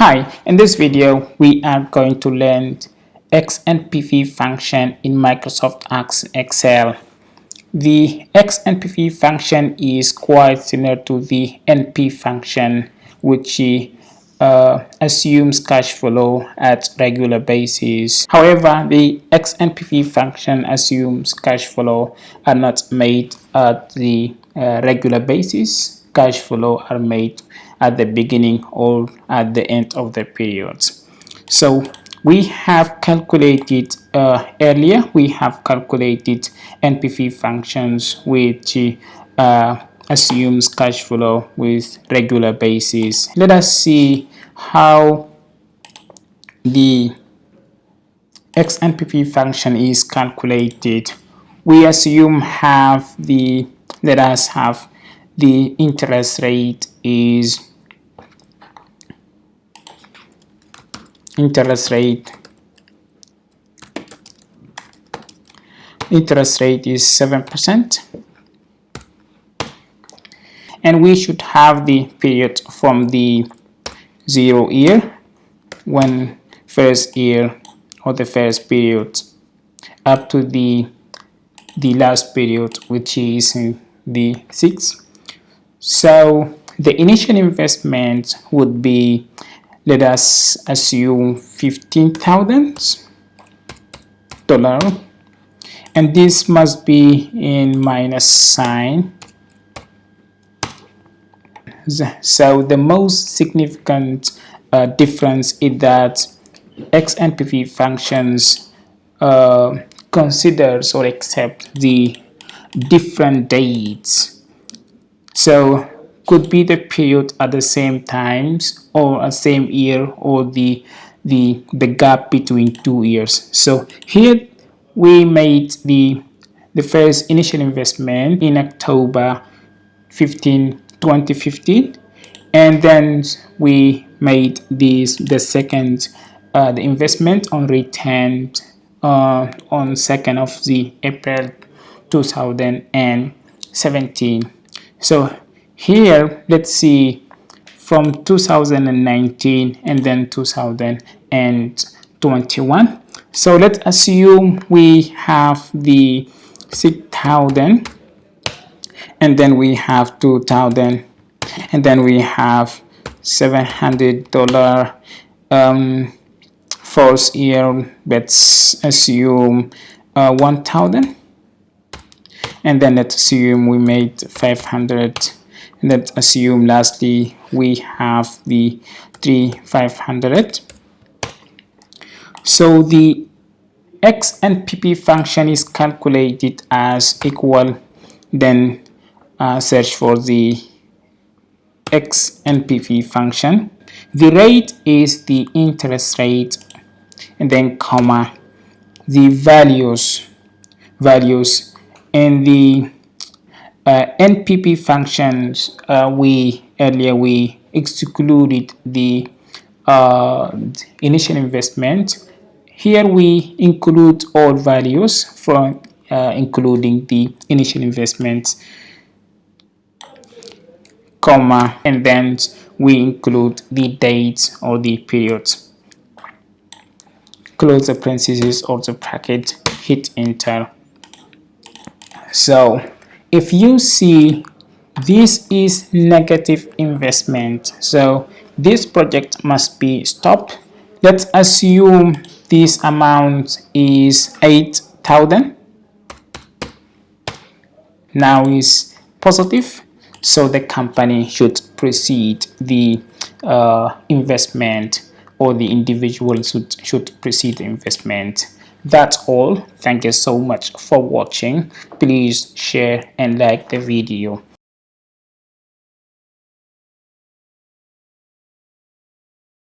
Hi, in this video we are going to learn XNPV function in Microsoft Excel. The XNPV function is quite similar to the NP function, which assumes cash flow at regular basis. However, the XNPV function assumes cash flow are not made at the regular basis. Cash flow are made at the beginning or at the end of the periods. So we have calculated earlier, we have calculated NPV functions which assumes cash flow with regular basis. Let us see how the XNPV function is calculated. We assume let us have the interest rate is 7%, and we should have the period from the 0 year, when first year or the first period, up to the last period, which is the 6th. So the initial investment would be, let us assume $15,000, and this must be in minus sign. So the most significant difference is that XNPV functions considers or accept the different dates. So could be the period at the same times or a same year, or the gap between 2 years. So here we made the first initial investment in October 2015, and then we made the second the investment on return on 2nd of the April 2017. So here let's see from 2019 and then 2021. So let's assume we have the 6,000, and then we have 2,000, and then we have $700 first year. Let's assume 1,000, and then let's assume we made 500, and let's assume lastly we have the 3,500. So the XNPV function is calculated as equal, then search for the XNPV function. The rate is the interest rate, and then comma the values in the NPV functions. We excluded the initial investment. Here we include all values from including the initial investment, comma, and then we include the dates or the periods. Close the parentheses or the bracket, hit enter. So if you see, this is negative investment, so this project must be stopped. Let's assume this amount is 8,000. Now is positive, so the company should proceed the investment, or the individual should proceed the investment. That's all. Thank you so much for watching. Please share and like the video.